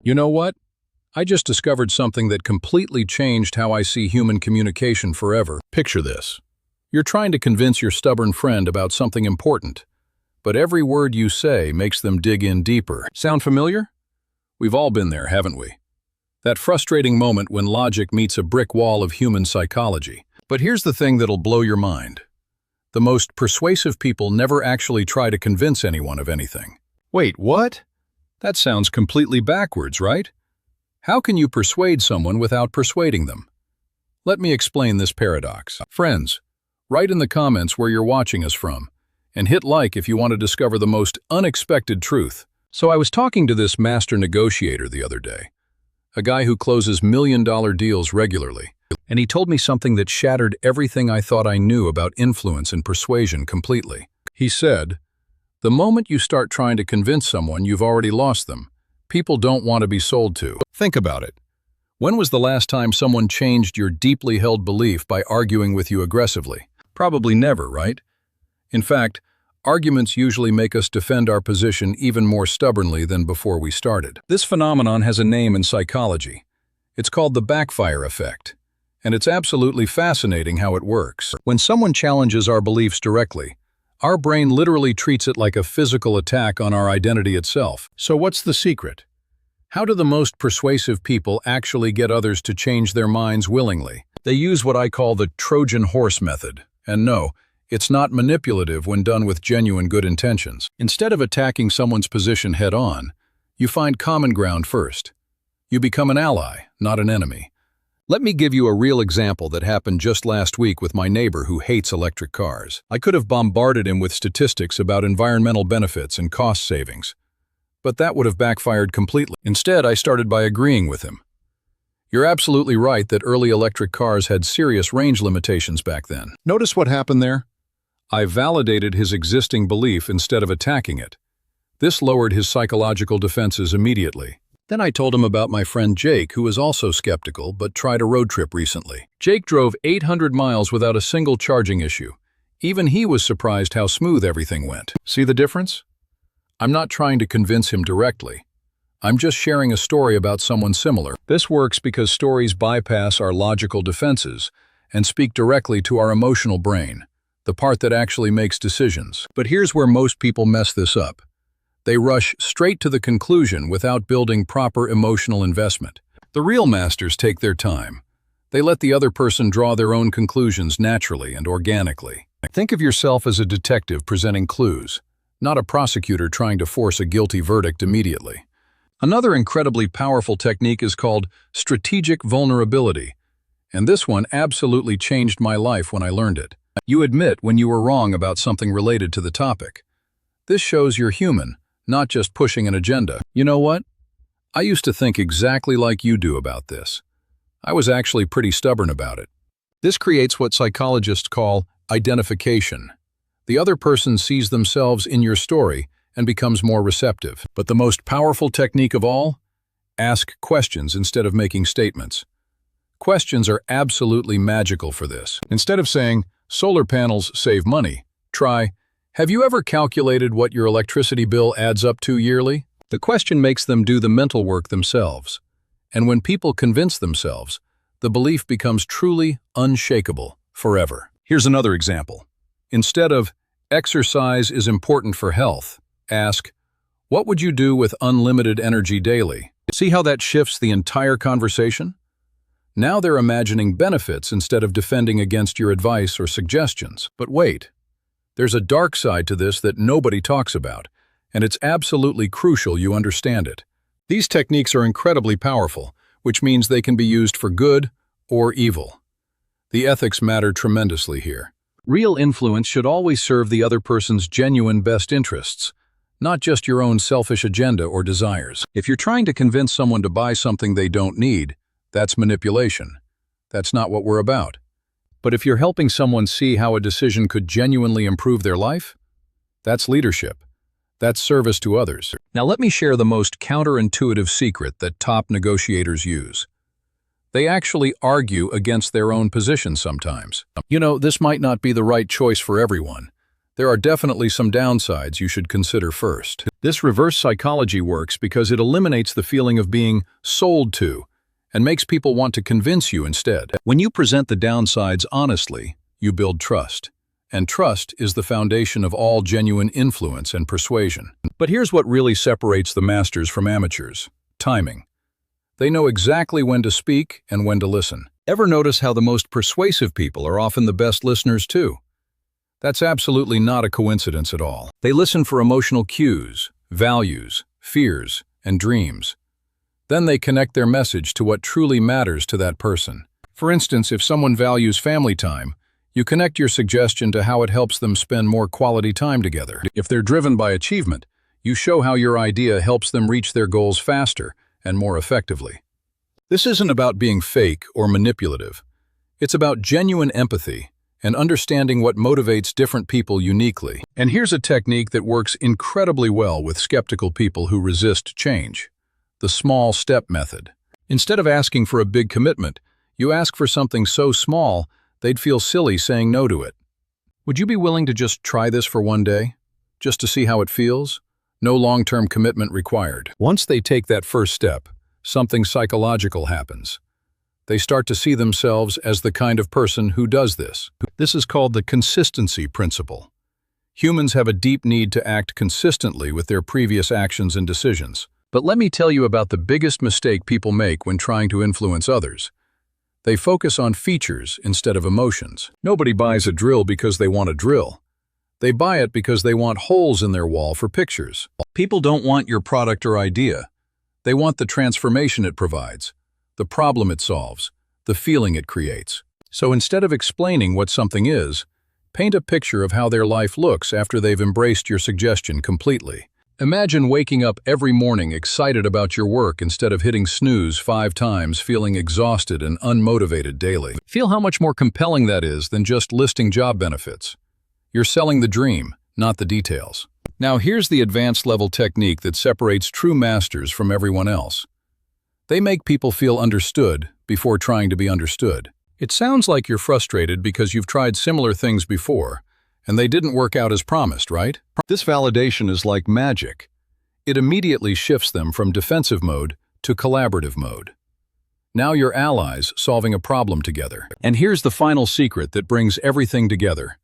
You know what? I just discovered something that completely changed how I see human communication forever. Picture this. You're trying to convince your stubborn friend about something important, but every word you say makes them dig in deeper. Sound familiar? We've all been there, haven't we? That frustrating moment when logic meets a brick wall of human psychology. But here's the thing that'll blow your mind. The most persuasive people never actually try to convince anyone of anything. Wait, what? That sounds completely backwards, right? How can you persuade someone without persuading them? Let me explain this paradox. Friends, write in the comments where you're watching us from, and hit like if you want to discover the most unexpected truth. So I was talking to this master negotiator the other day, a guy who closes million-dollar deals regularly, and he told me something that shattered everything I thought I knew about influence and persuasion completely. He said, "The moment you start trying to convince someone, you've already lost them. People don't want to be sold to." Think about it. When was the last time someone changed your deeply held belief by arguing with you aggressively? Probably never, right? In fact, arguments usually make us defend our position even more stubbornly than before we started. This phenomenon has a name in psychology. It's called the backfire effect, and it's absolutely fascinating how it works. When someone challenges our beliefs directly, our brain literally treats it like a physical attack on our identity itself. So what's the secret? How do the most persuasive people actually get others to change their minds willingly? They use what I call the Trojan horse method. And no, it's not manipulative when done with genuine good intentions. Instead of attacking someone's position head-on, you find common ground first. You become an ally, not an enemy. Let me give you a real example that happened just last week with my neighbor who hates electric cars. I could have bombarded him with statistics about environmental benefits and cost savings, but that would have backfired completely. Instead, I started by agreeing with him. You're absolutely right that early electric cars had serious range limitations back then. Notice what happened there? I validated his existing belief instead of attacking it. This lowered his psychological defenses immediately. Then I told him about my friend Jake, who was also skeptical but tried a road trip recently. Jake drove 800 miles without a single charging issue. Even he was surprised how smooth everything went. See the difference? I'm not trying to convince him directly. I'm just sharing a story about someone similar. This works because stories bypass our logical defenses and speak directly to our emotional brain, the part that actually makes decisions. But here's where most people mess this up. They rush straight to the conclusion without building proper emotional investment. The real masters take their time. They let the other person draw their own conclusions naturally and organically. Think of yourself as a detective presenting clues, not a prosecutor trying to force a guilty verdict immediately. Another incredibly powerful technique is called strategic vulnerability, and this one absolutely changed my life when I learned it. You admit when you were wrong about something related to the topic. This shows you're human, not just pushing an agenda. You know what? I used to think exactly like you do about this. I was actually pretty stubborn about it. This creates what psychologists call identification. The other person sees themselves in your story and becomes more receptive. But the most powerful technique of all? Ask questions instead of making statements. Questions are absolutely magical for this. Instead of saying, "Solar panels save money," try, "Have you ever calculated what your electricity bill adds up to yearly?" The question makes them do the mental work themselves. And when people convince themselves, the belief becomes truly unshakable forever. Here's another example. Instead of, "Exercise is important for health," ask, "What would you do with unlimited energy daily?" See how that shifts the entire conversation? Now they're imagining benefits instead of defending against your advice or suggestions. But wait, there's a dark side to this that nobody talks about, and it's absolutely crucial you understand it. These techniques are incredibly powerful, which means they can be used for good or evil. The ethics matter tremendously here. Real influence should always serve the other person's genuine best interests, not just your own selfish agenda or desires. If you're trying to convince someone to buy something they don't need, that's manipulation. That's not what we're about. But if you're helping someone see how a decision could genuinely improve their life, that's leadership. That's service to others. Now let me share the most counterintuitive secret that top negotiators use. They actually argue against their own position sometimes. You know, this might not be the right choice for everyone. there are definitely some downsides you should consider first. This reverse psychology works because it eliminates the feeling of being sold to and makes people want to convince you instead. When you present the downsides honestly, you build trust. And trust is the foundation of all genuine influence and persuasion. But here's what really separates the masters from amateurs: timing. They know exactly when to speak and when to listen. Ever notice how the most persuasive people are often the best listeners too? That's absolutely not a coincidence at all. They listen for emotional cues, values, fears, and dreams. Then they connect their message to what truly matters to that person. For instance, if someone values family time, you connect your suggestion to how it helps them spend more quality time together. If they're driven by achievement, you show how your idea helps them reach their goals faster and more effectively. This isn't about being fake or manipulative. It's about genuine empathy and understanding what motivates different people uniquely. And here's a technique that works incredibly well with skeptical people who resist change: the small step method. Instead of asking for a big commitment, you ask for something so small they'd feel silly saying no to it. Would you be willing to just try this for one day, just to see how it feels? No long-term commitment required. Once they take that first step, something psychological happens. They start to see themselves as the kind of person who does this. This is called the consistency principle. Humans have a deep need to act consistently with their previous actions and decisions. But let me tell you about the biggest mistake people make when trying to influence others. They focus on features instead of emotions. Nobody buys a drill because they want a drill. They buy it because they want holes in their wall for pictures. People don't want your product or idea. They want the transformation it provides, the problem it solves, the feeling it creates. So instead of explaining what something is, paint a picture of how their life looks after they've embraced your suggestion completely. Imagine waking up every morning excited about your work instead of hitting snooze 5 times, feeling exhausted and unmotivated daily. Feel how much more compelling that is than just listing job benefits. You're selling the dream, not the details. Now here's the advanced level technique that separates true masters from everyone else. They make people feel understood before trying to be understood. It sounds like you're frustrated because you've tried similar things before, and they didn't work out as promised, right? This validation is like magic. It immediately shifts them from defensive mode to collaborative mode. Now you're allies solving a problem together. And here's the final secret that brings everything together.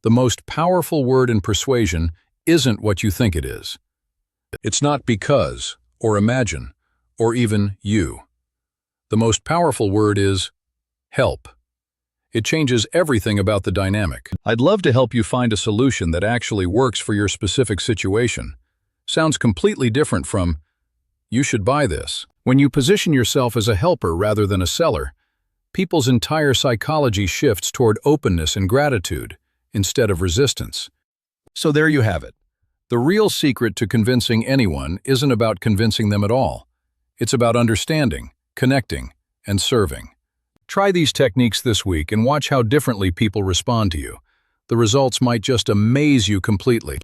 The most powerful word in persuasion isn't what you think it is. It's not because, or imagine, or even you. The most powerful word is help. It changes everything about the dynamic. I'd love to help you find a solution that actually works for your specific situation. Sounds completely different from, you should buy this. When you position yourself as a helper rather than a seller, people's entire psychology shifts toward openness and gratitude instead of resistance. So there you have it. The real secret to convincing anyone isn't about convincing them at all. It's about understanding, connecting, and serving. Try these techniques this week and watch how differently people respond to you. The results might just amaze you completely.